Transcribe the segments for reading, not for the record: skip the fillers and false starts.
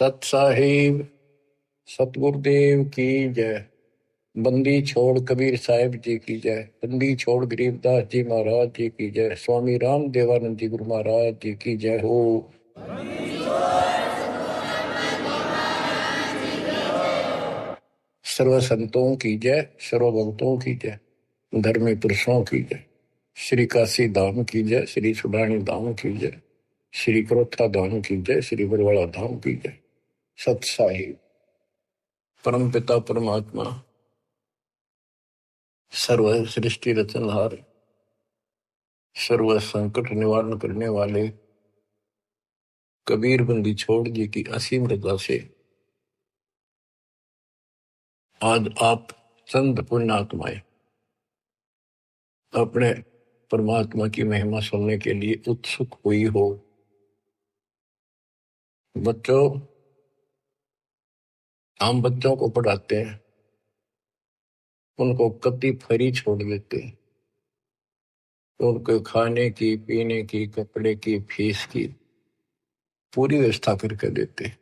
सत साहिब सतगुरुदेव की जय। बंदी छोड़ कबीर साहिब जी की जय। बंदी छोड़ गरीबदास जी महाराज जी की जय। स्वामी राम देवानंद जी गुरु महाराज जी की जय हो। सर्व संतों की जय, सर्व भक्तों की जय, धर्मी पुरुषों की जय। श्री काशी धाम की जय, श्री सुडानी धाम की जय, श्री क्रोथा धाम की जय, श्री बरवाड़ा धाम की जय। सत साहिब परम पिता परमात्मा सर्व सृष्टि रचनहार, सर्व संकट निवारण करने वाले कबीर बंदी छोड़ जी की असीम रजा से आज आप चंद पुण्यात्माएं अपने परमात्मा की महिमा सुनने के लिए उत्सुक हुई हो। बच्चों, हम बच्चों को पढ़ाते हैं, उनको कति फ्री छोड़ देते हैं, उनको खाने की, पीने की, कपड़े की, फीस की पूरी व्यवस्था करके देते हैं।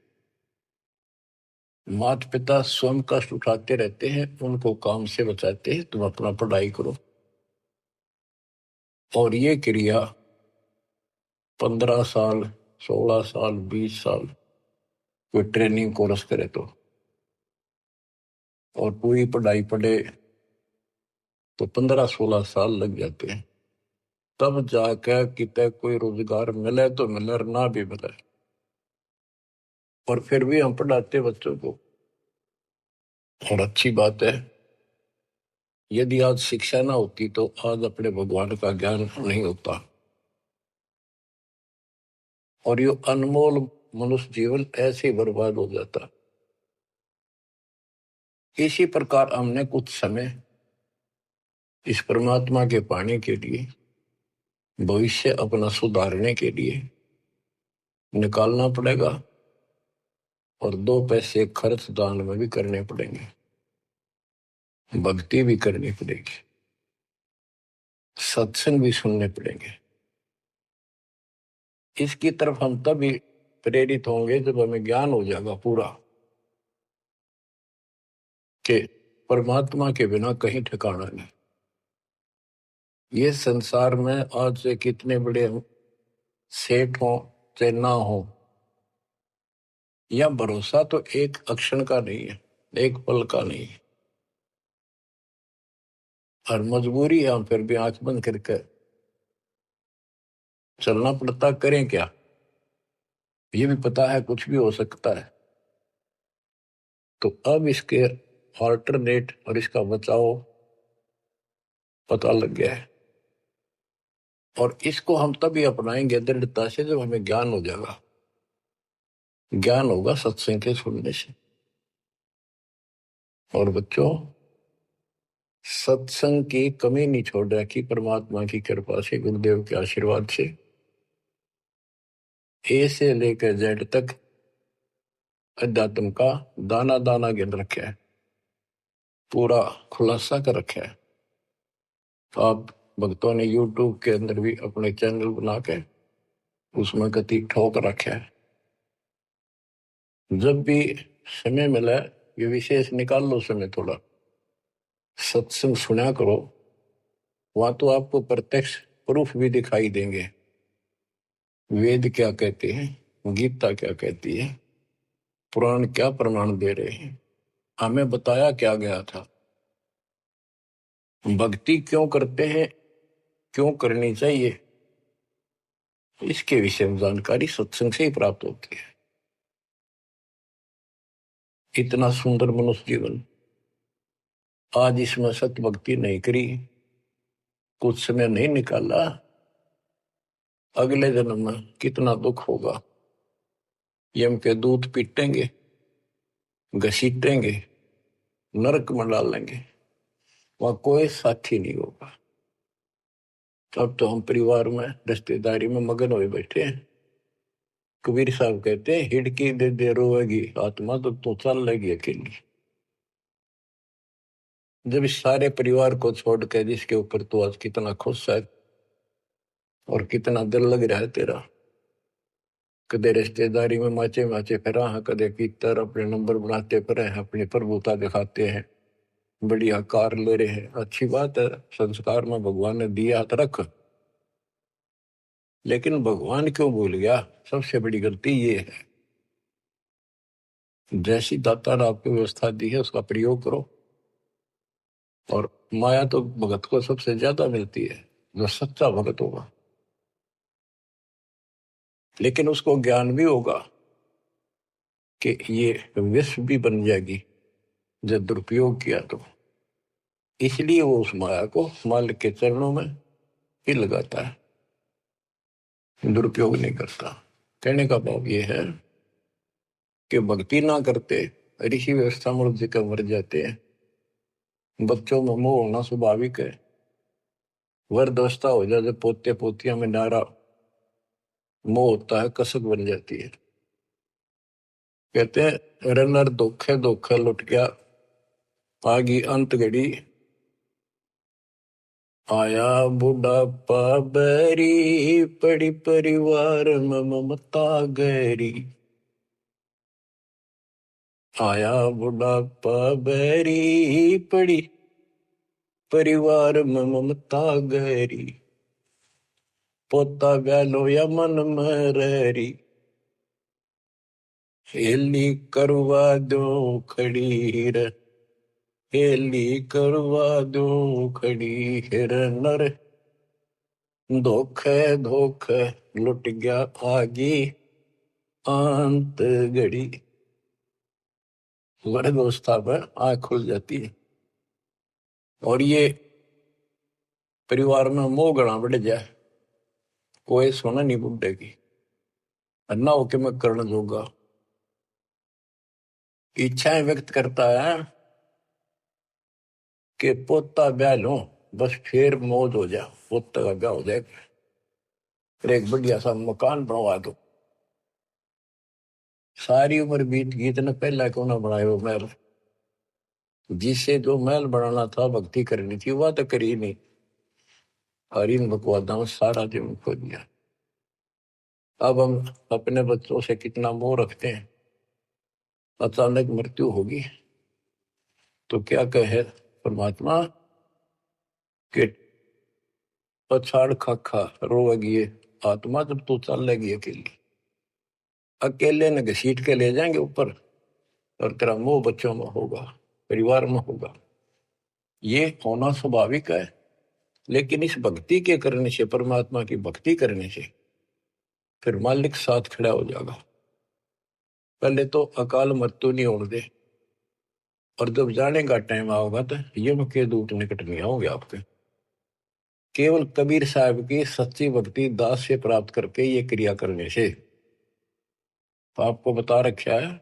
माता पिता स्वयं कष्ट उठाते रहते हैं, उनको काम से बचाते हैं, तुम अपना पढ़ाई करो। और ये क्रिया 15 साल, 16 साल, 20 साल कोई ट्रेनिंग कोर्स करे और पूरी पढ़ाई पढ़े तो 15-16 साल लग जाते हैं। तब जाकर कितने कोई रोजगार मिले तो मिले और ना भी मिले। और फिर भी हम पढ़ाते बच्चों को। और अच्छी बात है, यदि आज शिक्षा ना होती तो आज अपने भगवान का ज्ञान नहीं होता और ये अनमोल मनुष्य जीवन ऐसे ही बर्बाद हो जाता। इसी प्रकार हमने कुछ समय इस परमात्मा के पाने के लिए, भविष्य अपना सुधारने के लिए निकालना पड़ेगा और 2 पैसे खर्च दान में भी करने पड़ेंगे, भक्ति भी करनी पड़ेगी, सत्संग भी सुनने पड़ेंगे। इसकी तरफ हम तभी प्रेरित होंगे जब हमें ज्ञान हो जाएगा पूरा कि परमात्मा के बिना कहीं ठिकाना नहीं। ये संसार में आज से कितने बड़े सेठ हो चाहे ना हो, या भरोसा तो एक अक्षण का नहीं है, एक पल का नहीं है। और मजबूरी है, हम फिर भी आंख बंद करके चलना पड़ता। करें क्या? ये भी पता है कुछ भी हो सकता है। तो अब इसके ऑल्टरनेट और इसका बचाव पता लग गया है और इसको हम तभी अपनाएंगे दृढ़ता से जब हमें ज्ञान हो जाएगा। ज्ञान होगा सत्संग के सुनने से। और बच्चों, सत्संग की कमी नहीं छोड़ रखी परमात्मा की कृपा से, गुरुदेव के आशीर्वाद से। ए से लेकर जेड तक अध्यात्म का दाना दाना गिन रखा है, पूरा खुलासा कर रखा है। आप भक्तों ने यूट्यूब के अंदर भी अपने चैनल बना के उसमें गति ठोक रखा है। जब भी समय मिला ये विशेष निकाल लो समय, थोड़ा सत्संग सुना करो। वहां तो आपको प्रत्यक्ष प्रूफ भी दिखाई देंगे। वेद क्या कहते हैं, गीता क्या कहती है, पुराण क्या प्रमाण दे रहे हैं, हमें बताया क्या गया था, भक्ति क्यों करते हैं, क्यों करनी चाहिए, इसके विषय में जानकारी सत्संग से ही प्राप्त होती है। इतना सुंदर मनुष्य जीवन, आज इसमें सत्य भक्ति नहीं करी, कुछ समय नहीं निकाला, अगले जन्म में कितना दुख होगा। यम के दूध पीटेंगे, घसीटेंगे, नरक में डालेंगे, वहां कोई साथी नहीं होगा। अब तो हम परिवार में, रिश्तेदारी में मगन हुए बैठे हैं। कबीर साहब कहते हैं, हिड़की दे दे रोएगी आत्मा तो चल लेगी अकेली। जब इस सारे परिवार को छोड़ के जिसके ऊपर तो आज कितना खुश है और कितना दिल लग रहा है तेरा, कदे रिश्तेदारी में माचे माचे फिरा है, कदे भीतर अपने नंबर बनाते फिरे हैं, अपनी प्रभुता दिखाते हैं, बढ़िया कार ले रहे हैं। अच्छी बात है, संस्कार में भगवान ने दिया तो रख, लेकिन भगवान क्यों भूल गया? सबसे बड़ी गलती ये है। जैसी दाता ने आपको व्यवस्था दी है उसका प्रयोग करो। और माया तो भगत को सबसे ज्यादा मिलती है, जो सच्चा भगत होगा। लेकिन उसको ज्ञान भी होगा कि ये विष भी बन जाएगी जब दुरुपयोग किया तो। इसलिए वो उस माया को मालिक के चरणों में ही लगाता है, दुरुपयोग नहीं करता। कहने का भाव ये है कि भक्ति ना करते ऋषि व्यवस्था मूर्ख जी का मर जाते हैं। बच्चों में मोह होना स्वाभाविक है। वृद्धावस्था हो जाए जब पोते पोतियां में नारा मोह होता है, कसक बन जाती है। कहते हैं रनर धोखे धोखे लुट गया, आगी अंत घड़ी, आया बुढ़ापा बैरी, पड़ी परिवार में ममता गहरी। आया बुढ़ापा बैरी, पड़ी परिवार में ममता गहरी। पोता गलो या मन में रहरी, हेली करवा दो खड़ी रे, हेली करवा दो खड़ी हिर नर, धोखे धोखे लुट गया आगी अंत घड़ी। वृद्धावस्था में आंख खुल जाती है और ये परिवार में मोह गणा बढ़ जाए, कोई सुना नहीं बुढ़े की, अन्ना होके मैं करण जोगा। इच्छाएं व्यक्त करता है कि पोता ब्याह लो, बस फिर मौज हो जाए, पोता का ब्याह हो जाए, फिर एक बढ़िया सा मकान बनवा दो। सारी उम्र बीत गई, इतने पहला क्यों ना बनाए वो महल? जिससे जो महल बनाना था, भक्ति करनी थी, वह तो करी नहीं। और इन बकवादा में सारा जीवन खो दिया। अब हम अपने बच्चों से कितना मोह रखते हैं। अचानक मृत्यु होगी तो क्या कहे परमात्मा कि पछाड़ खा खा रोएगी ये आत्मा जब तू चलेगी अकेली। अकेले ने घसीट के ले जाएंगे ऊपर, और तेरा मोह बच्चों में होगा, परिवार में होगा। ये होना स्वाभाविक है। लेकिन इस भक्ति के करने से, परमात्मा की भक्ति करने से, फिर मालिक साथ खड़ा हो जाएगा। पहले तो अकाल मृत्यु नहीं होने दे, और जब जाने का टाइम आओगा तो यम के दूत निकट नहीं आओगे आपके। केवल कबीर साहब की सच्ची भक्ति दास से प्राप्त करके ये क्रिया करने से, तो आपको बता रखा है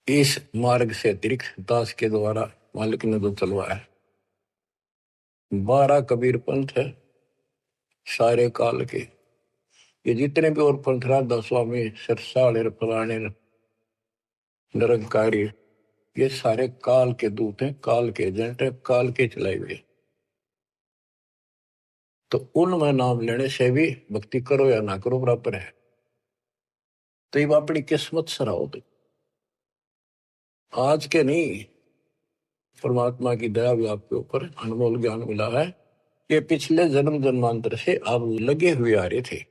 इस मार्ग से अतिरिक्त दास के द्वारा मालिक ने जो चलवाया है। 12 कबीर पंथ है सारे काल के। ये जितने भी और पंथ राधा स्वामी सरसाल फलाने निरंकारी, ये सारे काल के दूत हैं, काल के एजेंट हैं, काल के चलाए हुए। तो उनमें नाम लेने से भी भक्ति करो या ना करो बराबर है। तो ये अपनी किस्मत सराहो। तो आज के नहीं, परमात्मा की दया भी आपके ऊपर अनमोल ज्ञान मिला है। ये पिछले जन्म जन्मांतर से आप लगे हुए आ रहे थे।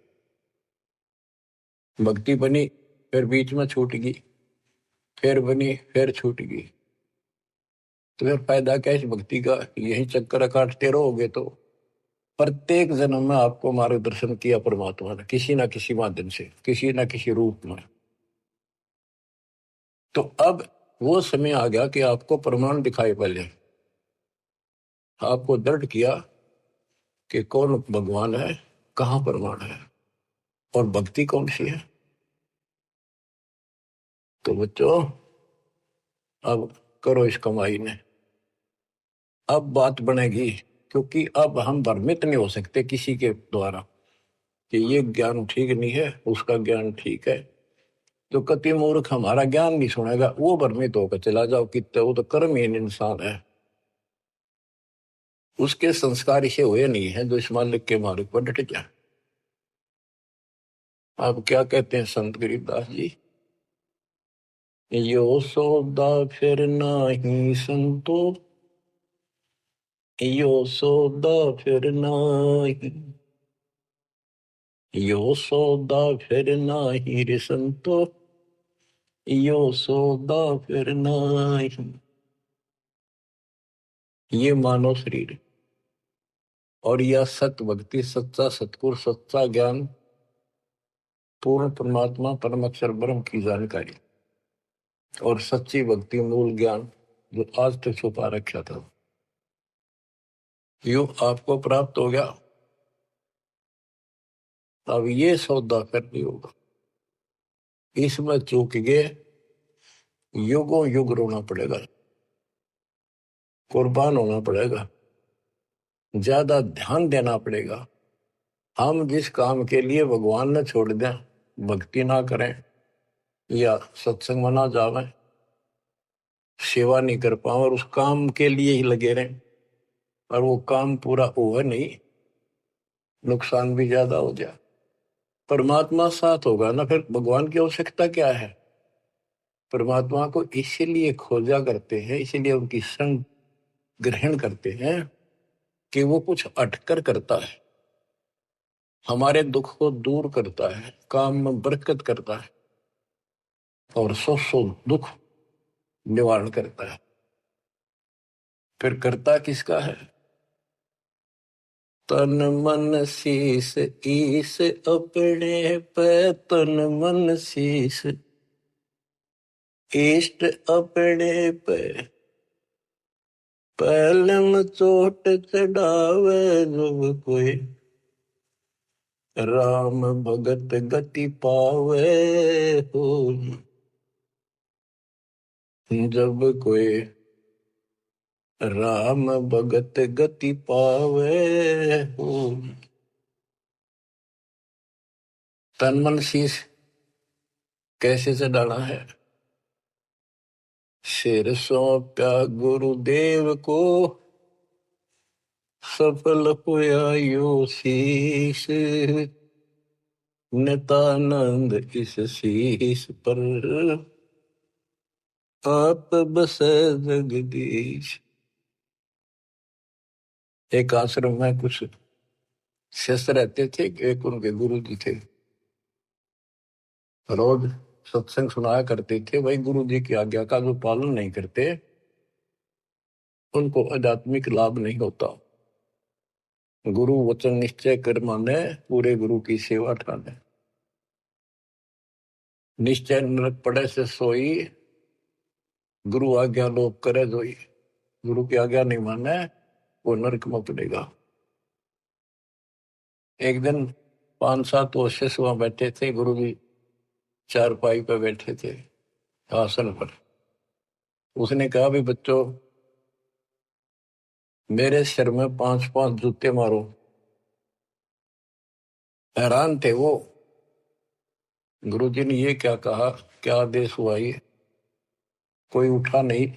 भक्ति बनी, फिर बीच में छूट गई, फिर बनी, फिर छूट गई। तो फिर फायदा क्या इस भक्ति का? यही चक्कर काटते रहोगे तो प्रत्येक जन्म में आपको मार्गदर्शन किया परमात्मा ने, किसी ना किसी माध्यम से, किसी ना किसी रूप में। तो अब वो समय आ गया कि आपको प्रमाण दिखाई पहले, आपको दृढ़ किया कि कौन भगवान है, कहां प्रमाण है, और भक्ति कौन सी है। तो बच्चों, अब करो इस कमाई ने। अब बात बनेगी, क्योंकि अब हम भ्रमित नहीं हो सकते किसी के द्वारा कि ये ज्ञान ठीक नहीं है, उसका ज्ञान ठीक है। जो कति मूर्ख हमारा ज्ञान नहीं सुनेगा, वो भ्रमित होकर चला जाओ कितने, वो तो कर्महीन इंसान है, उसके संस्कार इसे हुए नहीं है जो इस मालिक के मार्ग पर डट जाए। अब क्या कहते हैं संत गरीबदास जी, यो सौदा फिर नाही संतो, यो सौदा फिर नाही, यो सौदा फिर नाही रे संतो, यो सौदा फिर नाही। ये मानव शरीर और यह सत भक्ति, सच्चा सतपुर, सच्चा ज्ञान, पूर्ण परमात्मा परम अक्षर ब्रह्म की जानकारी और सच्ची भक्ति मूल ज्ञान जो आज तक छुपा रखा था, यो आपको प्राप्त हो गया। अब ये सौदा करनी होगा, इसमें चूक गए युगों युग रोना पड़ेगा, कुर्बान होना पड़ेगा, ज्यादा ध्यान देना पड़ेगा। हम जिस काम के लिए भगवान ने छोड़ दें, भक्ति ना करें या सत्संग में ना जावे, सेवा नहीं कर पाओ और उस काम के लिए ही लगे रहें और वो काम पूरा हुआ नहीं, नुकसान भी ज्यादा हो जाए, परमात्मा साथ होगा ना, फिर भगवान की आवश्यकता क्या है। परमात्मा को इसीलिए खोजा करते हैं, इसीलिए उनकी संग ग्रहण करते हैं कि वो कुछ अटकर करता है, हमारे दुख को दूर करता है, काम में बरकत करता है और सौ दुख निवारण करता है। फिर करता किसका है। तन मन शीस ईस अपने पे, तन मन शीस इष्ट अपने पे, पहलम चोट चढ़ावे जब कोई, राम भगत गति पावे हो, जब कोई राम भगत गति पावे हो। तन मन शीश कैसे से डाला है। सिर सौंप्या गुरुदेव को, सफल हुआ यो शीश, नितानंद इस शीश पर आप बसे जगदीश। एक आश्रम में कुछ शिष्य रहते थे, एक उनके गुरु जी थे, रोज सत्संग सुनाया करते थे। भाई गुरु जी की आज्ञा का जो पालन नहीं करते उनको आध्यात्मिक लाभ नहीं होता। गुरु वचन निश्चय कर माने, पूरे गुरु की सेवा ठाने। निश्चय नरक पड़े से सोई, गुरु आज्ञा लोप करे जोई। गुरु की आज्ञा नहीं माने वो नरक में पड़ेगा। एक दिन 5-7 वो शिष्य वहां बैठे थे, गुरु जी चारपाई पे बैठे थे आसन पर। उसने कहा भी बच्चों, मेरे सिर में 5-5 जूते मारो। हैरान थे वो, गुरु जी ने ये क्या कहा, क्या आदेश हुआ ये, कोई उठा नहीं।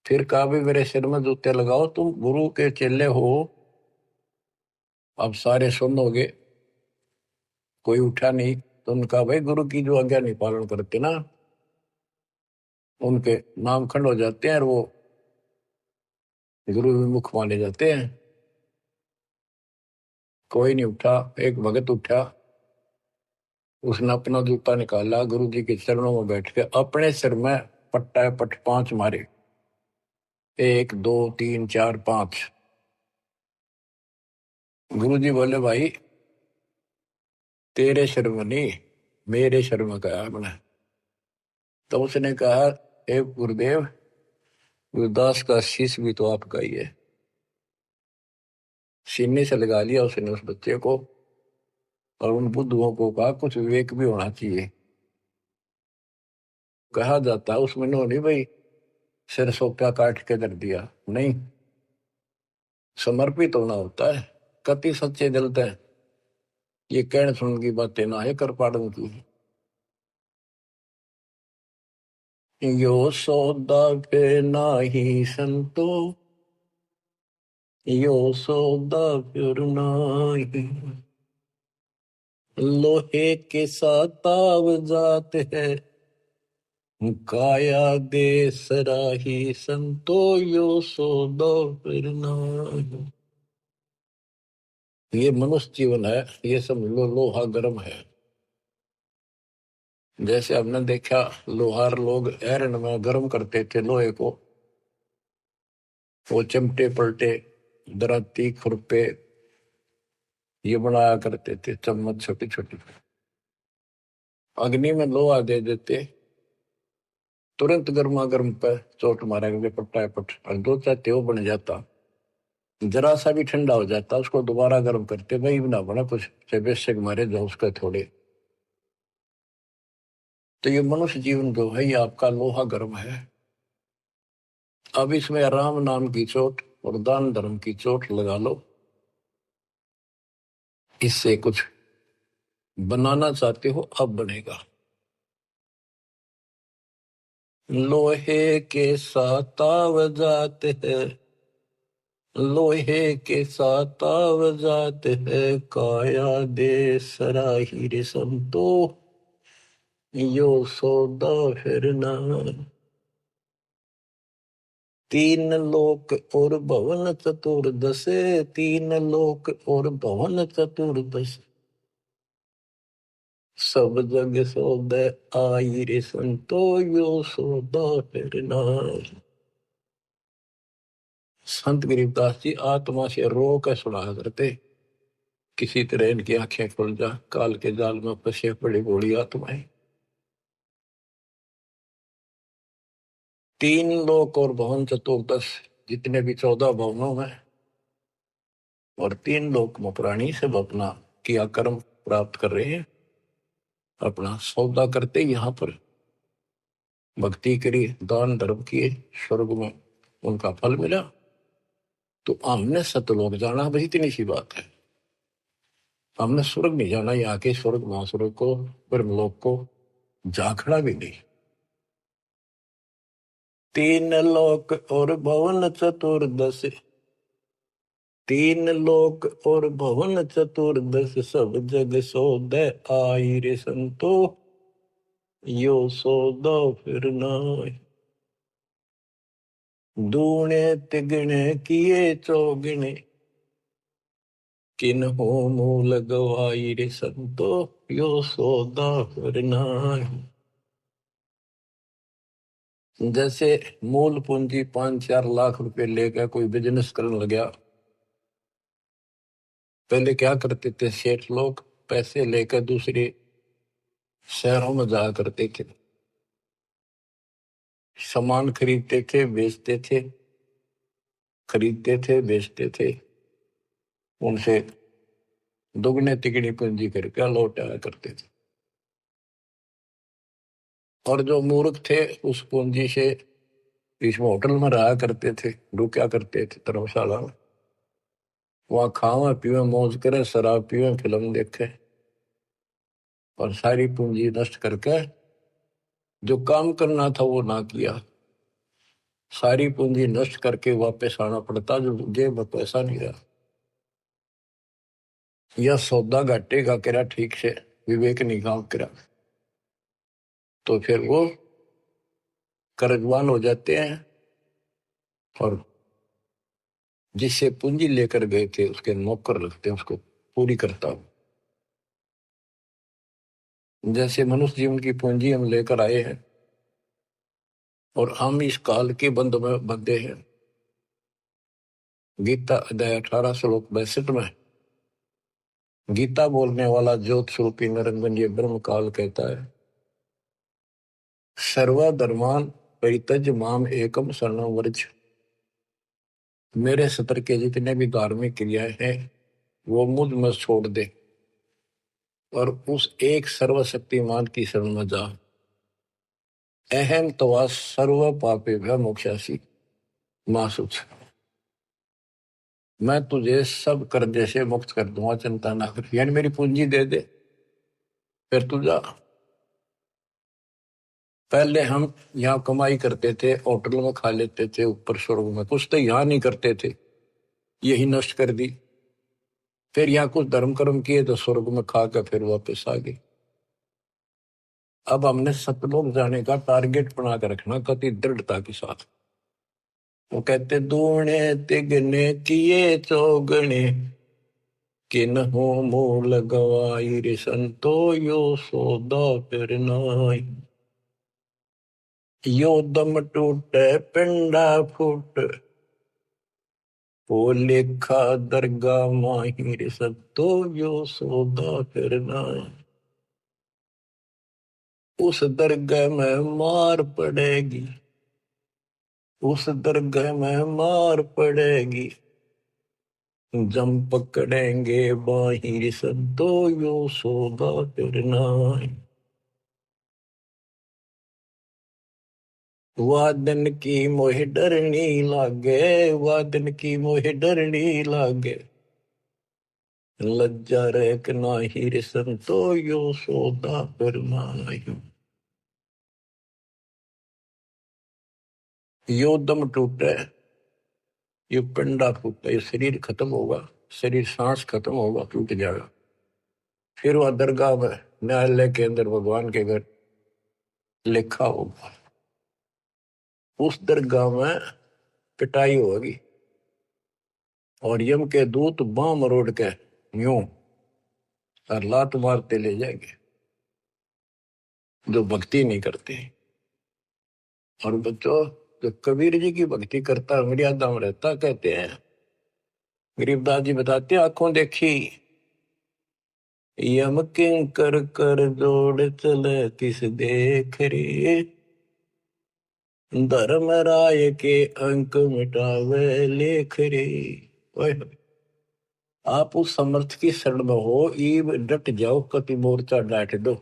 फिर कहा भी मेरे सिर में जूते लगाओ, तुम गुरु के चेले हो, अब सारे सुनोगे। कोई उठा नहीं। तो उनका भाई गुरु की जो आज्ञा नहीं पालन करते ना, उनके नाम खंड हो जाते हैं और वो गुरु विमुख माने जाते हैं। कोई नहीं उठा। एक भगत उठा, उसने अपना जूता निकाला, गुरु जी के चरणों में बैठ के अपने सिर में पट्टा पट 5 मारे। 1 2 3 4 5। गुरु जी बोले भाई तेरे सिर में नहीं, मेरे सिर में कहा मैंने। तो उसने कहा हे गुरुदेव, गुरुदास का शीश भी तो आपका ही है। सीने से लगा लिया उसने उस बच्चे को और उन बुद्धुओं को कहा कुछ विवेक भी होना चाहिए। कहा जाता है उसमें नहीं भाई सिर सोप्या काट के कर दिया, नहीं, समर्पित होना होता है। कति सच्चे जलते हैं, ये कहने सुन की बातें ना है, कर पाड़न की। यो सौदा पे नाही संतो, यो सौदा फिर नाही, लोहे के साथ ताव जात है, काया दे सराही संतो यो सौदा फिर नाहि। ये मनुष्य जीवन है, ये सब लोहा गर्म है। जैसे हमने देखा लोहार लोग एरन में गर्म करते थे लोहे को, वो चिमटे पलटे दराती खुरपे ये बनाया करते थे, चम्मच छोटी छोटी। अग्नि में लोहा दे देते, तुरंत गर्मा गर्म पे चोट मारेंगे पट्टा पट, और दो चाहते वो बन जाता। जरा सा भी ठंडा हो जाता, उसको दोबारा गर्म करते, भाई ना बना कुछ से बेशक मारे जो उसके थोड़े। तो ये मनुष्य जीवन जो है ये आपका लोहा गर्म है। अब इसमें राम नाम की चोट और दान धर्म की चोट लगा लो, इससे कुछ बनाना चाहते हो अब बनेगा। लोहे के साथ ताव जाते हैं, लोहे के साथ ताव जाते हैं, काया दे सराही रे संतो यो सौदा फिर ना। तीन लोक और भवन चतुर्दश, तीन लोक और भवन चतुर्दश, सब जग सौदे आई रे संतो यो सौदा फिर नाहि। संत गरीबदास जी आत्मा से रो कर सुना करते, किसी तरह इनकी आंखें खुल जा, काल के जाल में फंसे पड़ी बूढ़ी आत्माएं। तीन लोक और भवन चतुर्दश, जितने भी 14 भवनों में और तीन लोक में प्राणी सब अपना किया कर्म प्राप्त कर रहे हैं, अपना सौदा करते यहाँ पर भक्ति करी, दान धर्म किए, स्वर्ग में उनका फल मिला। तो हमने सतलोक जाना, बस इतनी सी बात है। हमने स्वर्ग नहीं जाना, यहाँ के स्वर्ग महास्वर्ग को ब्रह्मलोक को झांकना भी नहीं। तीन लोक और भवन चतुर्दश, तीन लोक और भवन चतुर्दश, सब जग सौदे आई रे संतो यो सौदा फिर नाहि। दूने तिगने किए चौगने, किन हो मूल गवाई रे संतो यो सौदा फिर नाहि। जैसे मूल पूंजी 5-4 लाख रुपए लेकर कोई बिजनेस करने लगा, पहले क्या करते थे सेठ लोग, पैसे लेकर दूसरे शहरों में जाया करते थे, सामान खरीदते थे बेचते थे, खरीदते थे बेचते थे, उनसे दुगने तिगनी पूंजी करके लौटाया करते थे। और जो मूर्ख थे उस पूंजी से इसमें होटल में रहा करते थे, रुका करते थे धर्मशाला में, वहां खावा पीवे मौज करे, शराब पीवे, फिल्म देखे, और सारी पूंजी नष्ट करके जो काम करना था वो ना किया, सारी पूंजी नष्ट करके वापस आना पड़ता, जो जेब में पैसा नहीं रहा। यह सौदा घाटे का करा ठीक से, विवेक नहीं काम करा, तो फिर वो कर्जवान हो जाते हैं, और जिससे पूंजी लेकर गए थे उसके नौकर लगते हैं, उसको पूरी करता हूं। जैसे मनुष्य जीवन की पूंजी हम लेकर आए हैं और हम इस काल के बंध में बंधे हैं। गीता अध्याय 18 श्लोक 62 में गीता बोलने वाला ज्योत स्वरूपी निरंजन ये ब्रह्म काल कहता है, सर्वधर्मान परित्यज माम एकम शरणं व्रज। मेरे सत्र के जितने भी धार्मिक क्रियाएं हैं वो मुझ में छोड़ दे और उस एक सर्वशक्तिमान की शरण में जा। अहम तवा सर्व पापे भय मोक्षासी मासुच। मैं तुझे सब कर्जे से मुक्त कर दूंगा, चिंता ना कर, यानी मेरी पूंजी दे दे फिर तू जा। पहले हम यहाँ कमाई करते थे, होटल में खा लेते थे, ऊपर स्वर्ग में कुछ तो यहाँ नहीं करते थे, यही नष्ट कर दी। फिर यहाँ कुछ धर्म कर्म किए तो स्वर्ग में खा के फिर वापस आ गई। अब हमने सतलोक जाने का टारगेट बना कर रखना कति दृढ़ता के साथ। वो कहते दूने तिगने किए चौगने किन हो मूल गवाई रे संतो यो सौदा फिर नाई। यो दम टूटे पिंडा फूट वो लेखा दरगाह माहिर सत्तो यो सौदा फिर नाई। उस दरगाह में मार पड़ेगी, उस दरगाह में मार पड़ेगी, जम पकड़ेंगे बाहिर सद्दो यो सौदा फिर नाई। वादन की मोह डरनी लागे, वादन की मोह डरनी लागे, लज्जा रेक नाहिर संतो यो सौदा फिर नाई। यो दम टूटे, ये पिंडा फूटे, ये शरीर खत्म होगा, शरीर सांस खत्म होगा, टूट जाएगा। फिर वह दरगाह में न्यायालय के अंदर भगवान के घर लिखा होगा। उस दरगाह में पिटाई होगी और यम के दूत बां मरोड़ के यूं और लात मारते ले जाएंगे जो भक्ति नहीं करते। और बच्चों, जो कबीर जी की भक्ति करता मर्यादा में रहता, कहते हैं गरीबदास जी बताते, आंखों देखी यम किंकर कर जोड़ चले किस देख रे, धर्म राय के अंक मिटावे लेख रे। आप उस समर्थ की शरण में हो, ईब डट जाओ, कति मोर्चा डांट दो,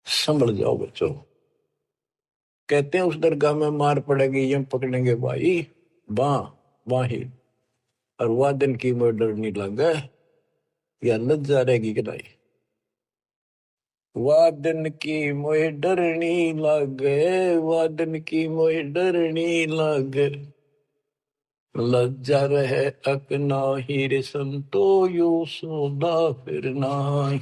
संभल जाओ बच्चों। कहते हैं उस दरगाह में मार पड़ेगी, यम पकड़ेंगे भाई बां बाही, और वादन की मोह डरनी लगे, या लज्जा रहेगी कि नहीं। वादन की मोह डरनी लगे, वादन की मोह डरनी लगे, लज्जा रहे अक नाही रे संतो यो सौदा फिर नाही।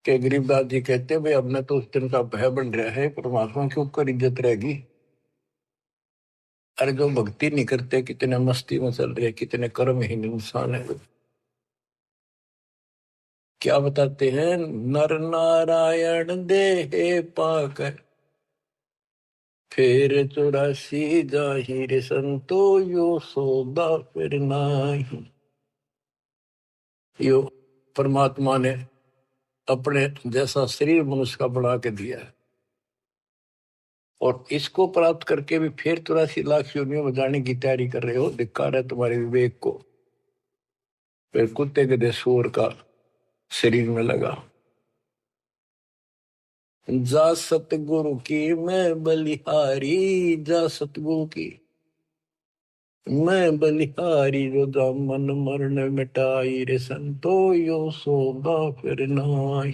के गरीबदास जी कहते भाई हमने तो उस दिन का भय बन रहा है, परमात्मा के ऊपर इज्जत रहेगी। अरे जो भक्ति नहीं करते कितने मस्ती में चल रहे, कितने कर्महीन इंसान है। क्या बताते हैं, नर नारायण देह पाक फिर 84 जाहिर संतो यो सौदा फिर नाही। यो परमात्मा ने अपने जैसा शरीर मनुष्य का बना के दिया है, और इसको प्राप्त करके भी फिर 84 लाख योनियों में जाने की तैयारी कर रहे हो। धिक्कार है तुम्हारे विवेक को। फिर कुत्ते गधे सूअर का शरीर में लगा। जा सतगुरु की मैं बलिहारी, जा सतगुरु की मैं बलिहारी, जो दामन मरण मिटाई रे संतो यो सौदा फिर नाई।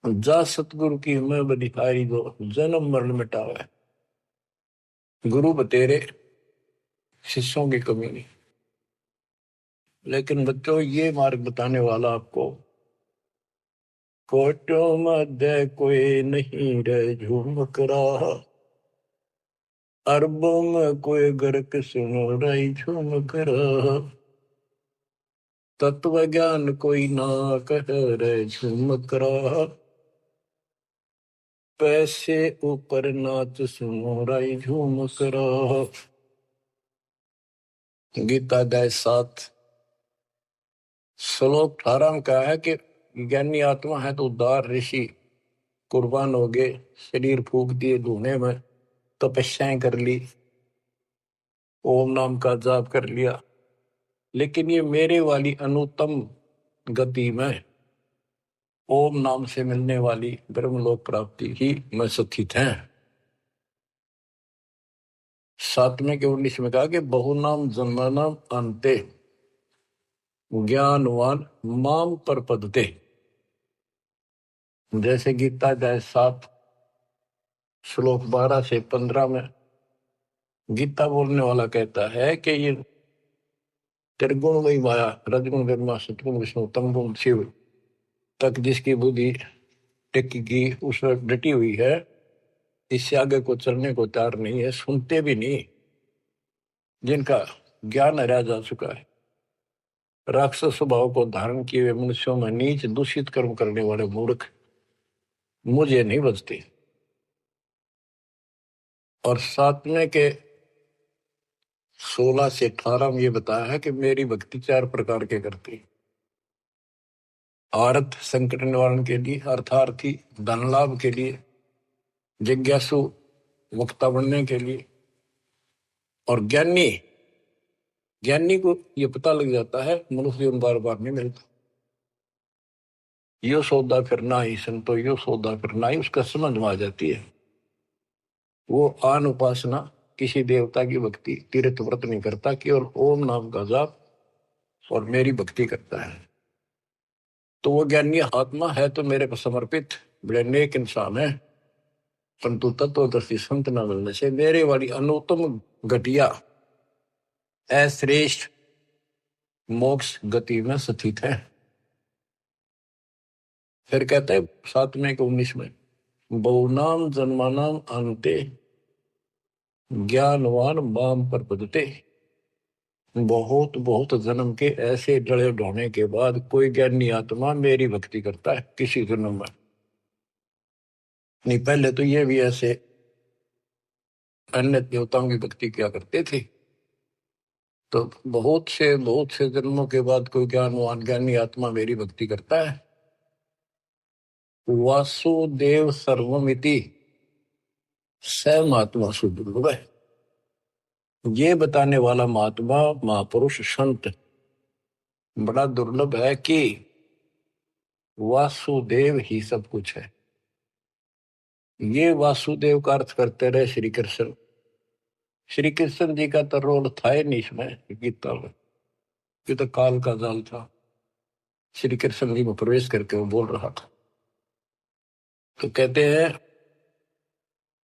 जा सतगुरु की मैं बलिहारी, जो जन्म मरण मिटावे। गुरु बतेरे, शिष्यों की कमी नहीं। लेकिन बच्चों, ये मार्ग बताने वाला आपको, कोटों मध्य कोई नहीं रे झुमक रहा, अरबों में कोई गर्क सुनो रही झुमक रहा, तत्व ज्ञान कोई ना कह रे झुमक रहा, पैसे ऊपर नाच सुनो रही झुमक रहा। गीता अध्याय 7 श्लोक 18 में कहा है कि ज्ञानी आत्मा है तो उदार ऋषि कुर्बान हो गए, शरीर फूक दिए धुएं में, तपस्याएं कर ली, ओम नाम का जाप कर लिया, लेकिन ये मेरे वाली अनुत्तम गति में ओम नाम से मिलने वाली ब्रह्मलोक प्राप्ति ही में स्थित है। 7वें के 19 में कहा कि बहुनाम जन्मनाम अंते ज्ञानवान माम परपदते। जैसे गीता अध्याय 7 श्लोक 12 से 15 में गीता बोलने वाला कहता है कि ये त्रिगुण वही माया, रजगुण ब्रह्मा, सतगुण विष्णु, तमगुण शिव तक जिसकी बुद्धि टिकी उस पर डटी हुई है, इससे आगे को चलने को तैयार नहीं है, सुनते भी नहीं। जिनका ज्ञान हरा जा चुका है, राक्षस स्वभाव को धारण किए हुए मनुष्यों में नीच दूषित कर्म करने वाले मूर्ख मुझे नहीं बचते। और सातवें के 16 से 18 में ये बताया है कि मेरी भक्ति 4 प्रकार के करती। अर्थ संकट निवारण के लिए, अर्थार्थी धन लाभ के लिए, जिज्ञासु वक्ता बनने के लिए, और ज्ञानी ज्ञानी को ये पता लग जाता है मनुष्य जीवन बार बार नहीं मिलता। यो सौदा करना ही संतो, यो सौदा करना ही उसका समझ में आ जाती है। वो आन उपासना, किसी देवता की भक्ति, तीर्थ व्रत नहीं करता, केवल ओम नाम का जाप और मेरी भक्ति करता है। तो वो ज्ञानी आत्मा है तो मेरे को समर्पित बड़े नेक इंसान है, परंतु तत्वदर्शी संत न मिलने से मेरे वाली अनुत्तम घटिया अश्रेष्ठ मोक्ष गति में स्थित है। फिर कहते हैं 7वें के 19 में, बहुनाम जन्मानाम अंते ज्ञानवान माम पर पदते। बहुत बहुत जन्म के ऐसे डले ढोने के बाद कोई ज्ञानी आत्मा मेरी भक्ति करता है किसी जन्म में। नहीं, पहले तो ये भी ऐसे अन्य देवताओं की भक्ति किया करते थे। तो बहुत से जन्मों के बाद कोई ज्ञानवान ज्ञानी आत्मा मेरी भक्ति करता है। वासुदेव सर्वमिति स महात्मा सुदुर्लभ है। ये बताने वाला महात्मा महापुरुष संत बड़ा दुर्लभ है कि वासुदेव ही सब कुछ है। ये वासुदेव का अर्थ करते रहे श्री कृष्ण। श्री कृष्ण जी का तो रोल था ही नहीं इसमें गीता में, ये तो काल का जाल था। श्री कृष्ण जी में प्रवेश करके वो बोल रहा था। तो कहते हैं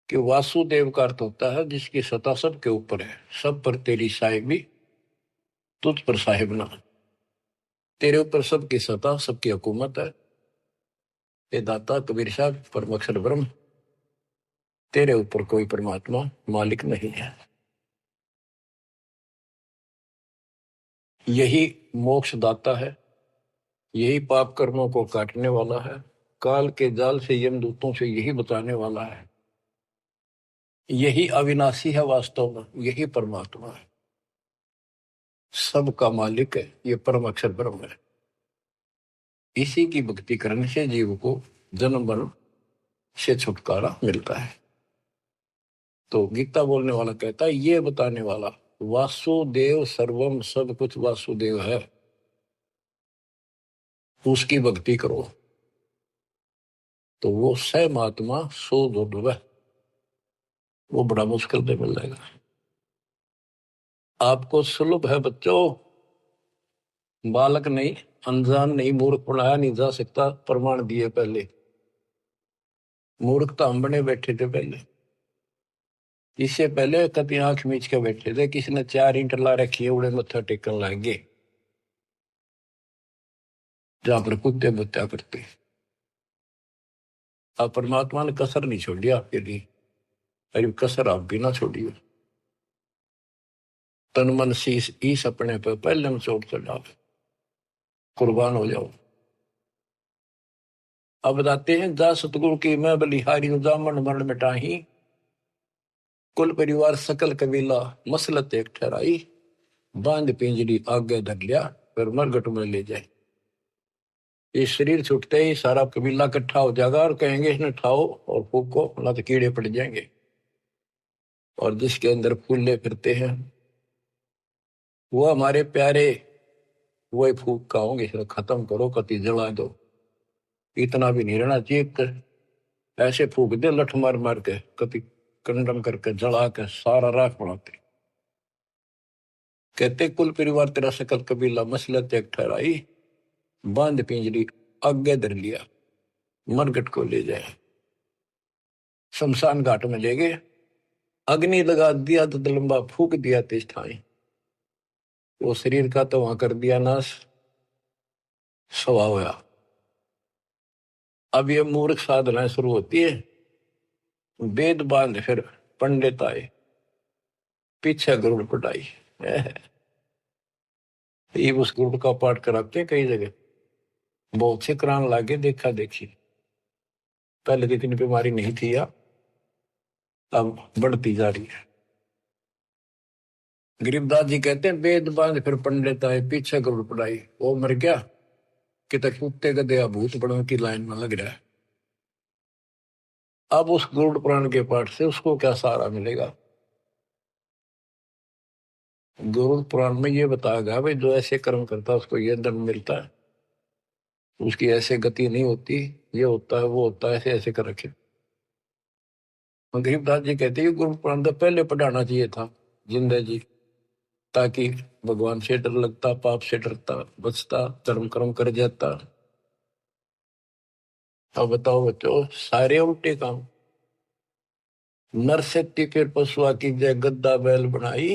कि वासुदेव का अर्थ होता है जिसकी सत्ता सबके ऊपर है, सब पर तेरी साहिबी, तुझ पर साहिब ना। तेरे ऊपर सबकी सत्ता, सबकी हुकूमत है। ये दाता कबीर साहब परम अक्षर ब्रह्म, तेरे ऊपर कोई परमात्मा मालिक नहीं है। यही मोक्ष दाता है, यही पाप कर्मों को काटने वाला है, काल के जाल से यमदूतों से यही बचाने वाला है। यही अविनाशी है, वास्तव में यही परमात्मा है, सबका मालिक है, ये परम अक्षर ब्रह्म है। इसी की भक्ति करने से जीव को जन्म मरण से छुटकारा मिलता है। तो गीता बोलने वाला कहता है, ये बताने वाला वासुदेव सर्वम, सब कुछ वासुदेव है, उसकी भक्ति करो तो वो स महात्मा सो दुर्लभ है, वो बड़ा मुश्किल से मिल जाएगा। आपको सुलभ है बच्चों, बालक नहीं, अनजान नहीं, मूर्ख पढ़ाया नहीं जा सकता, प्रमाण दिए पहले। मूर्ख तो हम बने बैठे थे पहले, इससे पहले कभी आंख मीच के बैठे थे, किसी ने 4 ईंट ला रखी है, उड़े मत्था टेकन लाएंगे जहां पर कुत्ते बत्या करते। अब परमात्मा ने कसर नहीं छोड़ी आपके लिए, अरे कसर आप भी ना छोड़िए। तन मन शीश ईस अपने पर पहले में चोट चढ़ाओ, कुर्बान हो जाओ। अब बताते हैं, जा सतगुरु की मैं बलिहारी जामन मरण मिटाही, कुल परिवार सकल कबीला मसलत एक ठहराई, बांध पिंजरी आगे धर लिया, फिर मरगट में ले जाए। ये शरीर छूटते ही सारा कबीला इकट्ठा हो जाएगा और कहेंगे इसने ठाओ और फूको, ना तो कीड़े पड़ जाएंगे। और जिसके अंदर फूले फिरते हैं वो हमारे प्यारे, वही फूक का होंगे, इसे खत्म करो, कति जला दो। इतना भी नहीं रहना चाहिए, ऐसे फूक दे लठ मार मार के, कति कंडम करके जला के सारा राख बनाते। कहते कुल परिवार तेरा सकल कबीला मसलत एक ठहराई, बांध पिंजरी आगे धर लिया, मरगट को ले जाए, शमशान घाट में ले गए। अग्नि लगा दिया तो लंबा फूक दिया तिस ठाई, वो शरीर का तो वहां कर दिया नाश, सवा होया। अब ये मूर्ख साधना शुरू होती है, वेद बांध फिर पंडित आए, पीछे गरुड़ पटाई। ये उस गरुड़ का पाठ कराते हैं कई जगह, बहुत से करान लागे, देखा देखी। पहले तो इतनी बीमारी नहीं थी, या अब बढ़ती जा रही है। गरीबदास जी कहते हैं वेद बांध फिर पंडित आए, पीछे गरुड़ पटाई। वो मर गया कि तक कुत्ते गधे भूत बड़ों की लाइन में लग रहा है। अब उस गरुड़ पुराण के पाठ से उसको क्या सहारा मिलेगा? गरुड़ पुराण में ये बताया गया भाई, जो ऐसे कर्म करता है उसको ये दंड मिलता है, उसकी ऐसे गति नहीं होती, ये होता है वो होता है, ऐसे ऐसे कर रखे। गरीबदास जी कहते हैं गुरु पुराण तो पहले पढ़ाना चाहिए था जिंदा जी, ताकि भगवान से डर लगता, पाप से डरता, बचता, धर्म कर्म कर जाता। अब बताओ बच्चों, सारे उल्टे काम। नर शक्ति फिर पशुआ की जय, गद्दा बैल बनाई,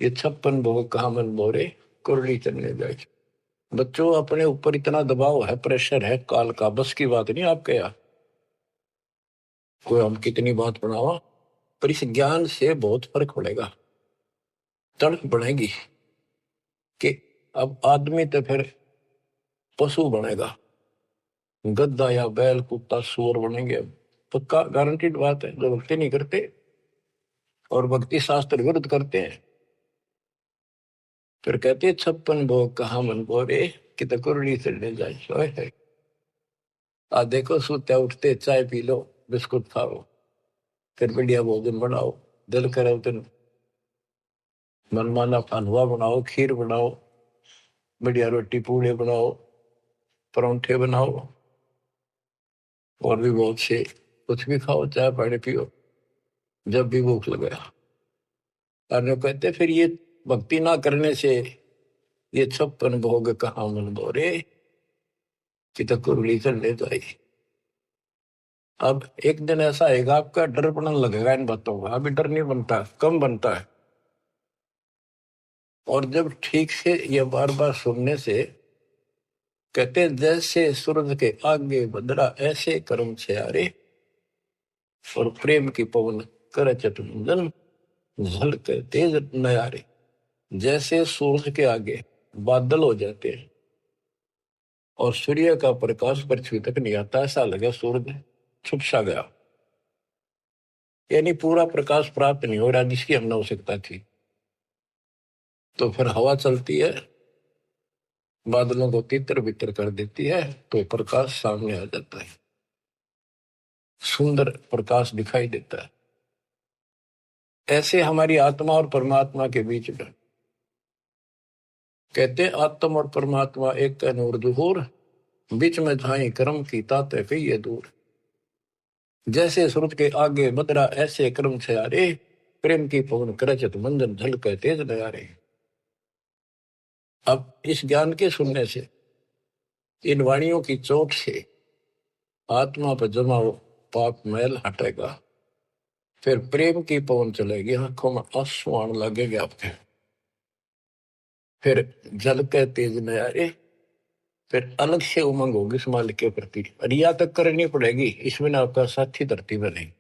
ये 56 भोग कहा मन मोरे, कुरली चलने जाए। बच्चों अपने ऊपर इतना दबाव है, प्रेशर है काल का, बस की बात नहीं आपके यहाँ। कोई हम कितनी बात बनावा, पर इस ज्ञान से बहुत फर्क पड़ेगा, तड़प बढ़ेगी कि अब आदमी तो फिर पशु बनेगा, गद्दा या बैल कुत्ता सूअर बनेंगे। पक्का गारंटीड बात है। जो भक्ति नहीं करते और भक्ति शास्त्र विरुद्ध करते हैं, फिर कहते 56 भोग कहा मन बोरे, कि तो कुरली चढ़ने जाए है। आ देखो सोते उठते चाय पी लो, बिस्कुट खाओ, फिर बढ़िया भोजन बनाओ, दिल करे तो मनमाना हलवा बनाओ, खीर बनाओ, बढ़िया रोटी पूड़े बनाओ, परोंठे बनाओ, और भी बहुत से कुछ भी खाओ, चाय पानी पियो जब भी भूख लगे। और कहते फिर ये भक्ति ना करने से ये 56 भोग कहाँ मन बोरे, कि तो कुरली चढ़ने जाए। अब एक दिन ऐसा आएगा आपका डर बनने लगेगा इन बातों का, अभी डर नहीं बनता, कम बनता है। और जब ठीक से ये बार बार सुनने से, कहते हैं जैसे सूरज के आगे बदरा, ऐसे कर्म से आरे, और प्रेम की पवन कर चटुंजन, झलके तेज नयारे। जैसे सूरज के आगे बादल हो जाते हैं और सूर्य का प्रकाश पृथ्वी तक नहीं आता, ऐसा लगे सूरज छुप सा गया, यानी पूरा प्रकाश प्राप्त नहीं हो रहा जिसकी हमने आवश्यकता थी। तो फिर हवा चलती है, बादलों को तितर बितर कर देती है, तो प्रकाश सामने आ जाता है, सुंदर प्रकाश दिखाई देता है। ऐसे हमारी आत्मा और परमात्मा के बीच में, कहते आत्मा और परमात्मा एक का नूर दुहूर, बीच में झाई कर्म की ताते कहिए दूर। जैसे सूरज के आगे बदरा, ऐसे कर्म से आरे, प्रेम की पवन करचत मंजन, झलके तेज नयारे। अब इस ज्ञान के सुनने से, इन वाणियों की चोट से आत्मा पर जमा हो पाप मैल हटेगा, फिर प्रेम की पवन चलेगी, आंखों में आंसू आने लगेंगे आपके, फिर झलके तेज नयारे, फिर अलग से उमंग होगी इस मालिक के प्रति। रिया तक करनी पड़ेगी, इसमें ना आपका साथी धरती में नहीं।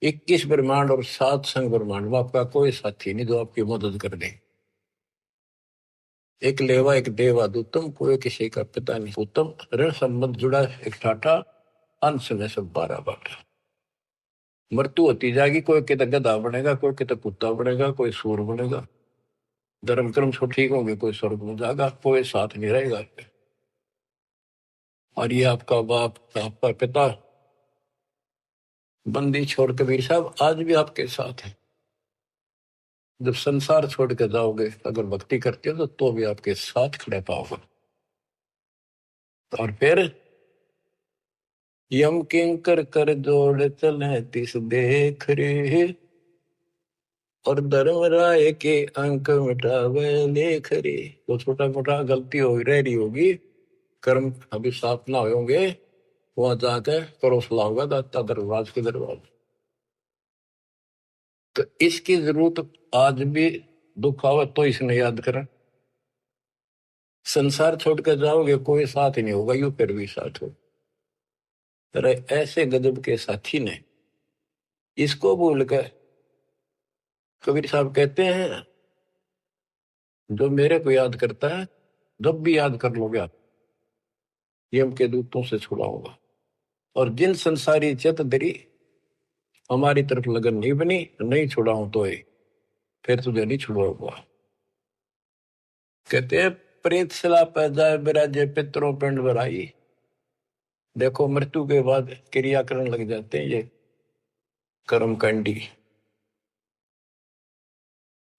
21 ब्रह्मांड और 7 संग ब्रह्मांड में आपका कोई साथी नहीं जो आपकी मदद कर दे। एक लेवा एक देवा दूतम, कोई किसी का पिता नहीं पूतम, ऋण संबंध जुड़ा एक ठाठा, अंश में सब 12 बाटा। मृत्यु होती जाएगी, कोई कितना गधा बनेगा, कोई कितना कुत्ता बनेगा, कोई सूर बनेगा, धर्म कर्म सब ठीक होंगे, कोई स्वर्ग में जाएगा, कोई साथ नहीं रहेगा। और ये आपका बाप, आपका पिता, बंदी छोड़ कबीर साहब आज भी आपके साथ है। जब संसार छोड़ के जाओगे, अगर भक्ति करते हो तो भी आपके साथ खड़े पाओगे। और फिर यम किंकर कर जोड़ चले तिस देख रे, और धर्म राय के अंक मिटावे लेख रे। तो छोटा मोटा गलती हो रह रही होगी, कर्म अभी साफ ना होंगे, वहां जाके परोस लाओगा दाता दरबार के दरबार। तो इसकी जरूरत आज भी दुख आवे तो इसने याद करें। संसार छोड़ कर जाओगे कोई साथ ही नहीं होगा, यू फिर भी साथ हो। अरे ऐसे गजब के साथी ने इसको भूल कर, कबीर साहब कहते हैं जो मेरे को याद करता है जब भी याद कर लोगे आप, यम के दूतों से छुड़ाऊंगा। और जिन संसारी चित दरी हमारी तरफ लगन नहीं बनी, नहीं छुड़ाऊं तो फिर तुझे नहीं छुड़ाऊंगा। कहते हैं प्रेत सला पैदा बिराजे पितरों पिंड भराई। देखो मृत्यु के बाद क्रिया करने लग जाते हैं ये कर्म कांडी।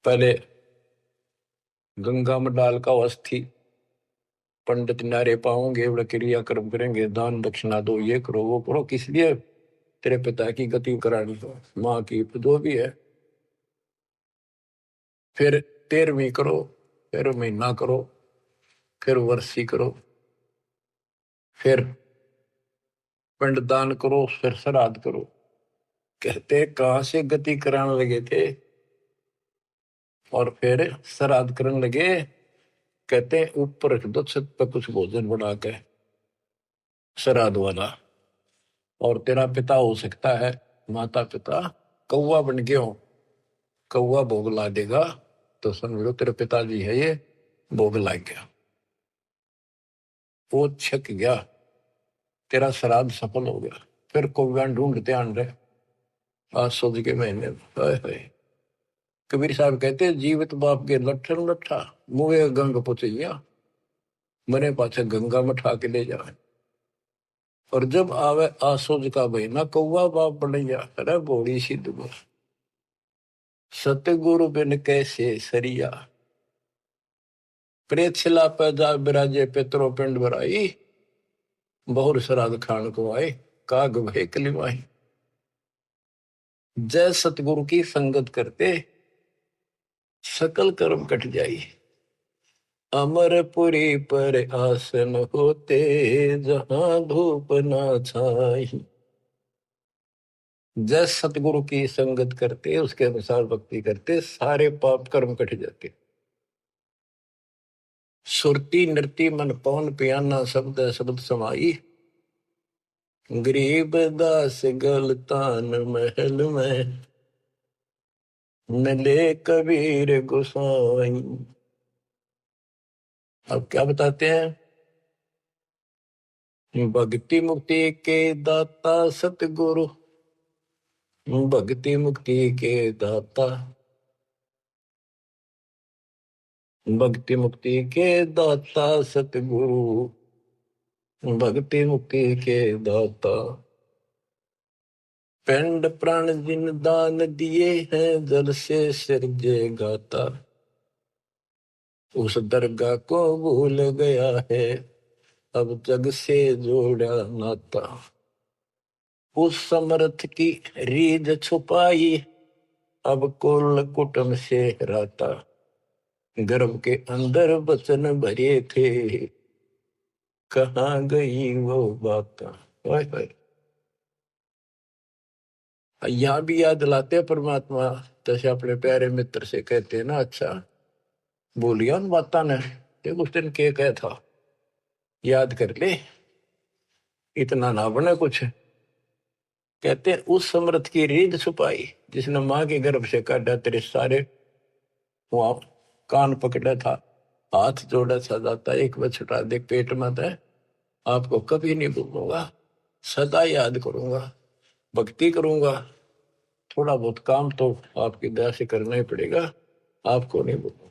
पहले गंगा में डाल का अस्थि पंडित नारे पाओगे, बड़ा क्रिया कर्म करेंगे, दान दक्षिणा दो, ये करो वो करो, किस लिए? तेरे पिता की गति करानी हो, माँ की जो भी है। फिर 13वीं करो, फिर महीना करो, फिर वर्षी करो, फिर पिंडदान करो, फिर श्राद्ध करो। कहते कहां से गति कराने लगे थे और फिर श्राद्ध करने लगे। कहते ऊपर रख दो छत पर कुछ भोजन बना के श्राद्ध वाला, और तेरा पिता हो सकता है माता पिता कौवा बन गया हो, कौवा भोग ला देगा तो समझ लो तेरे पिताजी है ये, भोग ला गया, वो छक गया, तेरा श्राद्ध सफल हो गया। फिर कौवा ढूंढते आन रहे आज सोच के महीने। हाय हाय। कबीर साहब कहते हैं जीवित बाप के लट्ठन लट्ठा मुँह गंग पुचैया, मरे पाछे गंगा में ठा के ले जाए। और जब आवे आसोज का महीना कौवा बाप बनैया। अरे बोड़ी सी दुआ सतगुरु बिन कैसे सरिया, प्रेत शिला पैदा बिराजे पितरों पिंड भराई, बहुर श्राद्ध खान को आए काग भय कलिमाई। जय सतगुरु की संगत करते सकल कर्म कट जाई, अमरपुरी पर आसन होते जहां धूप ना छाई। जय सतगुरु की संगत करते उसके अनुसार भक्ति करते सारे पाप कर्म कट जाते। सुरती नृति मन पवन पियाना शब्द शब्द समाई, गरीब दास गलतान महल में मिले कबीर गोसाई। अब क्या बताते हैं? भक्ति मुक्ति के दाता सतगुरु, भक्ति मुक्ति के दाता, भक्ति मुक्ति के दाता सतगुरु, भक्ति मुक्ति के दाता। पिंड प्राण जिन दान दिए हैं जल से सिरजे गाता, उस दरगाह को भूल गया है अब जग से जोड़ा नाता। उस समर्थ की रीझ छुपाई अब कुल कुटुंब से राता, गर्भ के अंदर वचन भरे थे कहाँ गई वो बात। यहाँ भी याद दिलाते हैं परमात्मा, जैसे अपने प्यारे मित्र से कहते हैं ना, अच्छा बोलिया उन बाता ने देख उस दिन के कहा था, याद कर ले, इतना ना बने कुछ। कहते हैं उस समर्थ की रीझ छुपाई जिसने माँ के गर्भ से काटा, तेरे सारे वहां कान पकड़ा था, हाथ जोड़ा था, जाता एक बार छुटा दे पेट में था, आपको कभी नहीं भूलूंगा, सदा याद करूंगा, भक्ति करूंगा, थोड़ा बहुत काम तो आपकी दया से करना ही पड़ेगा, आपको नहीं भूलूंगा।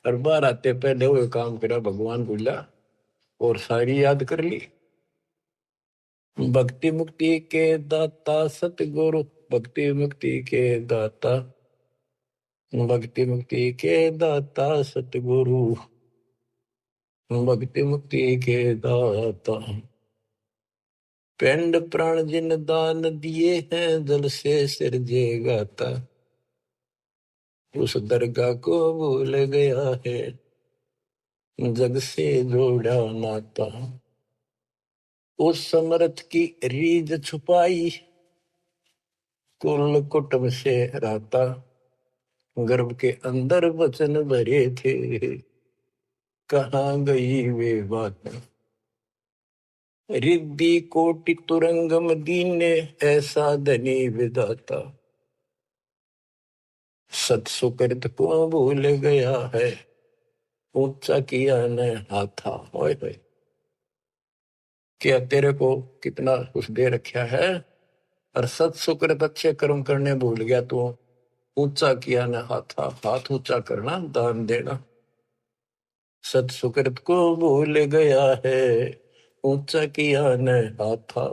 हर बार आते पहले वो काम करा भगवान बोला और सारी याद कर ली। भक्ति मुक्ति के दाता सतगुरु, भक्ति मुक्ति के दाता, भक्ति मुक्ति के दाता सतगुरु, भक्ति मुक्ति के दाता। पिंड प्राण जिन दान दिए हैं जल से सिरजे गाता, उस दरगाह को भूल गया है जग से जोड़ा नाता। उस समर्थ की रीझ छुपाई कुल कुटुंब से रहता, गर्भ के अंदर वचन भरे थे, कहाँ गई वे बातें। रिद्धि कोटि तुरंगम दीने, ऐसा धनी विधाता, सत सुकृत को भूल गया है, ऊंचा किया न हाथा। ओए होए, क्या तेरे को कितना कुछ दे रखा है, और सत सुकृत अच्छे कर्म करने भूल गया तू। ऊंचा किया न हाथा, हाथ ऊंचा करना, दान देना। सत सुकृत को भूल गया है, ऊंचा किया न हाथा।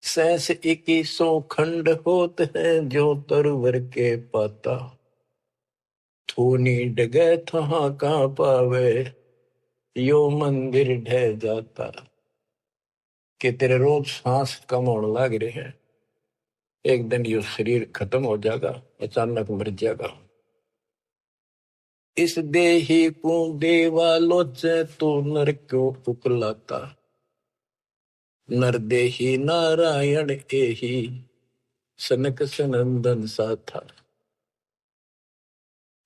सहस 2100 खंड होत है, जो तरवर के पाता। थूनी डगे थहा का पावे, यो मंदिर ढह जाता। कि तेरे रोज सांस कम होने लग रहे हैं, एक दिन यो शरीर खत्म हो जाएगा, अचानक मर जाएगा। इस देही को देवा लोचे, तो नर क्यों उकलाता। नर देही नारायण एही, सनक सनंदन साथा।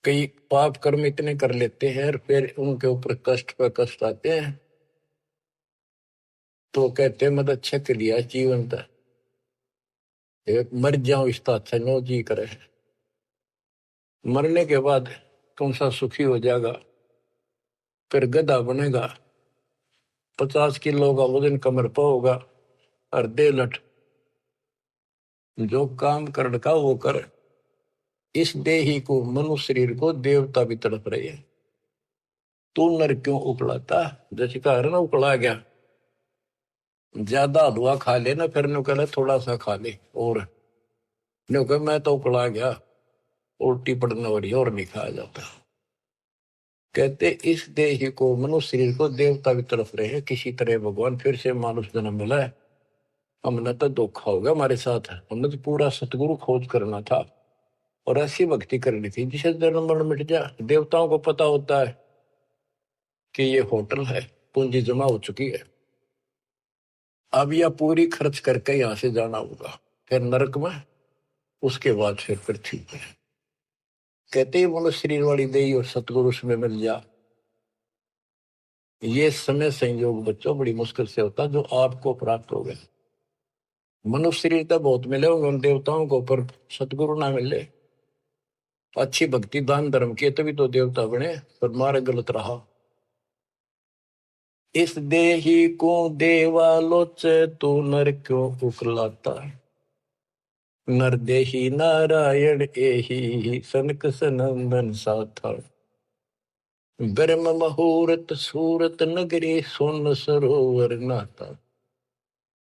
कई पाप कर्म इतने कर लेते हैं और फिर उनके ऊपर कष्ट पर कष्ट आते हैं, तो कहते हैं मत अच्छा कर लिया जीवन था, मर जाओ इसका अच्छा नो जी करे। मरने के बाद कौन सा सुखी हो जाएगा, फिर गधा बनेगा, 50 किलो का वजन कमर पर होगा, और दे लट जो काम कर का वो कर। इस देही को, मनुष्य शरीर को देवता भी तड़प रहे हैं, तू नर क्यों उकलाता। जैसे कहा ना उकला गया, ज्यादा हलवा खा ले ना, फिर नु कह थोड़ा सा खा ले, और नु कह मैं तो उकला गया, उल्टी पड़ने वाली और नहीं खाया जाता। कहते इस देह को, मनुष्य शरीर को देवता भी तरफ रहे हैं, किसी तरह भगवान फिर से मानुष जन्म मिला है। हमने तो धोखा होगा हमारे साथ, हमने तो पूरा सतगुरु खोज करना था और ऐसी भक्ति करनी थी जिसे जन्म मरण मिट जाए। देवताओं को पता होता है कि ये होटल है, पूंजी जमा हो चुकी है, अब यह पूरी खर्च करके यहां से जाना होगा, फिर नरक में, उसके बाद फिर पृथ्वी पे। कहते ही मनुष्य शरीर वाली देही और सतगुरु में मिल जा। ये समय संयोग बच्चों बड़ी मुश्किल से होता जो आपको प्राप्त हो गया। मनुष्य शरीर तो बहुत मिले होंगे उन देवताओं को, पर सतगुरु ना मिले। अच्छी भक्ति दान धर्म किए तभी तो देवता बने, पर मार्ग गलत रहा। इस देही को देवा लोचे, तो नर क्यों उकलाता। नर देही नारायण एही, सनक सनंदन साथा। ब्रह्म मुहूर्त सूरत नगरी, सुन सरोवर नाता।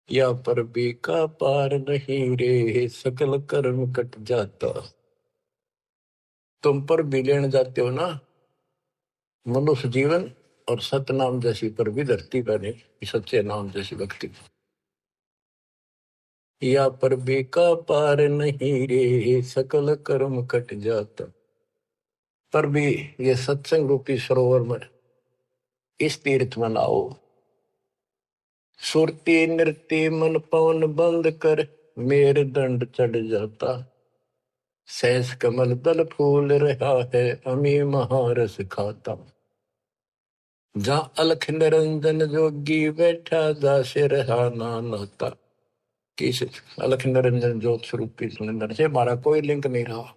या पर भी का पार नहीं रे, सकल कर्म कट जाता। तुम पर भी लेने जाते हो ना मनुष्य जीवन, और सतनाम जैसी पर भी धरती बने, सच्चे नाम जैसी भक्ति। या पर भी का पार नहीं रे, सकल कर्म कट जाता। पर भी ये सत्संग रूपी सरोवर में, इस तीर्थ में नाओ। सुरती नृत्य मन पवन बंद कर, मेरे दंड चढ़ जाता। सहस कमल दल फूल रहा है, अमी महारस खाता। जहाँ अलख निरंजन जोगी बैठा, दासे रहा नाता। किस अलख निरंजन ज्योत स्वरूपी सुनिंदर से हमारा कोई लिंक नहीं रहा।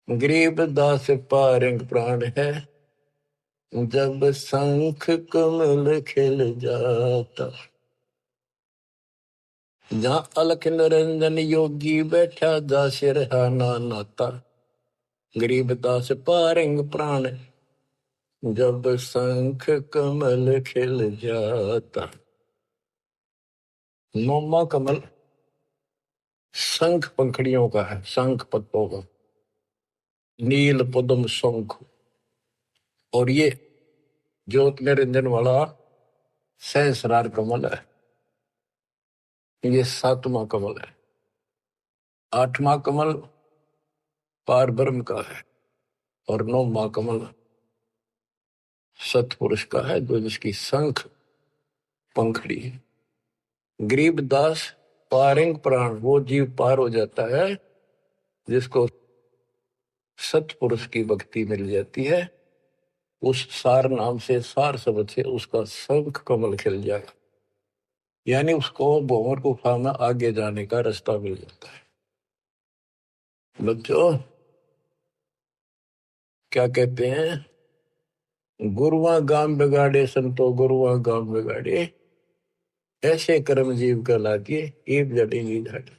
गरीब दास पारंग प्राण है, जब शंख कमल खिल जाता। जहाँ अलख निरंजन योगी बैठा, दासे रहा नाता। गरीब दास पारंग प्राण, जब शंख कमल खिल जाता। नौमा कमल शंख पंखड़ियों का है, शंख पत्तों का, नील पद्म शंख। और ये ज्योत निरंजन वाला सहस्रार कमल है, ये 7वां कमल है। 8वां कमल पार ब्रह्म का है, और 9वां कमल सतपुरुष का है, जो जिसकी शंख पंखड़ी है। गरीब दास पारंग प्राण वो जीव पार हो जाता है जिसको सतपुरुष की भक्ति मिल जाती है। उस सार नाम से, सार शब्द से उसका शंख कमल खिल जाएगा, यानी उसको भंवर गुफा में आगे जाने का रास्ता मिल जाता है। बच्चों क्या कहते हैं, गुरुआ गाम बिगाड़े संतो गुरुआ गाम बिगाड़े, ऐसे कर्म जीव का लागे एक जड़ेगी झाड़ी।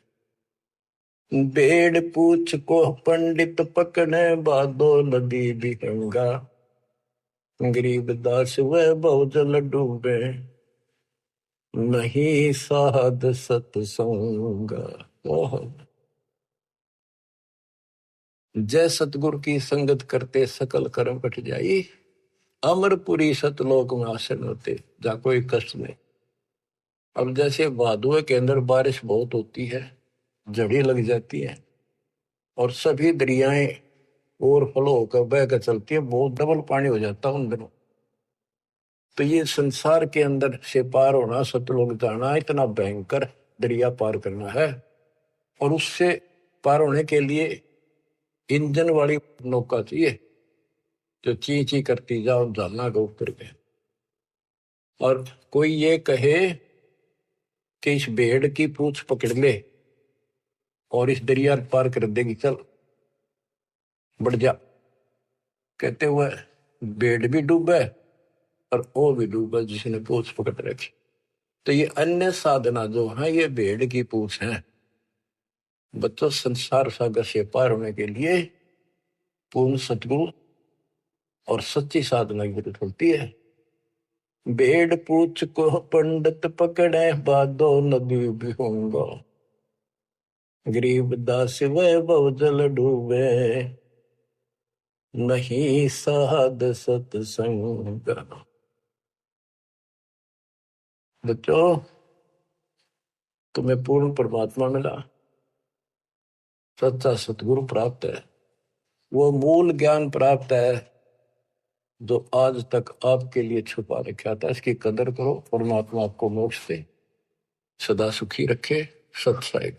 बेड़ पूछ को पंडित पकड़े बादो नदी बिहंगा, गरीब दास वह बहुजल डूबे नहीं साध सत्संग। जय सतगुरु की संगत करते सकल कर्म कट जाई, अमरपुरी सतलोक में आसन होते जा कोई कष्ट नहीं। अब जैसे भादुए के अंदर बारिश बहुत होती है, झड़ी लग जाती है और सभी दरियाएं ओवरफ्लो होकर बह कर चलती है, बहुत डबल पानी हो जाता है उन दिनों। तो ये संसार के अंदर से पार होना, सतलोक जाना, इतना भयंकर दरिया पार करना है। और उससे पार होने के लिए इंजन वाली नौका चाहिए जो ची ची करती जाओ जाना के ऊपर के। और कोई ये कहे कि इस भेड़ की पूंछ पकड़ ले और इस दरिया पार कर देगी, चल बढ़ जा, कहते हुए भेड़ भी डूबे और वो भी डूबा जिसने पूंछ पकड़ रखी। तो ये अन्य साधना जो है ये भेड़ की पूंछ है। बच्चों संसार सागर से पार होने के लिए पूर्ण सतगुरु और सच्ची साधना की जरूरत होती है। भेड़ पूछ को पंडित पकड़े बादो नदी भी होंगे, गरीब दास वह बहुजल डूबे नहीं साध सत्संग। बच्चों तुम्हें पूर्ण परमात्मा मिला, सच्चा सतगुरु प्राप्त है, वो मूल ज्ञान प्राप्त है जो आज तक आपके लिए छुपा रखा था। इसकी कदर करो, परमात्मा आपको मोक्ष दे, सदा सुखी रखे। सत्संग।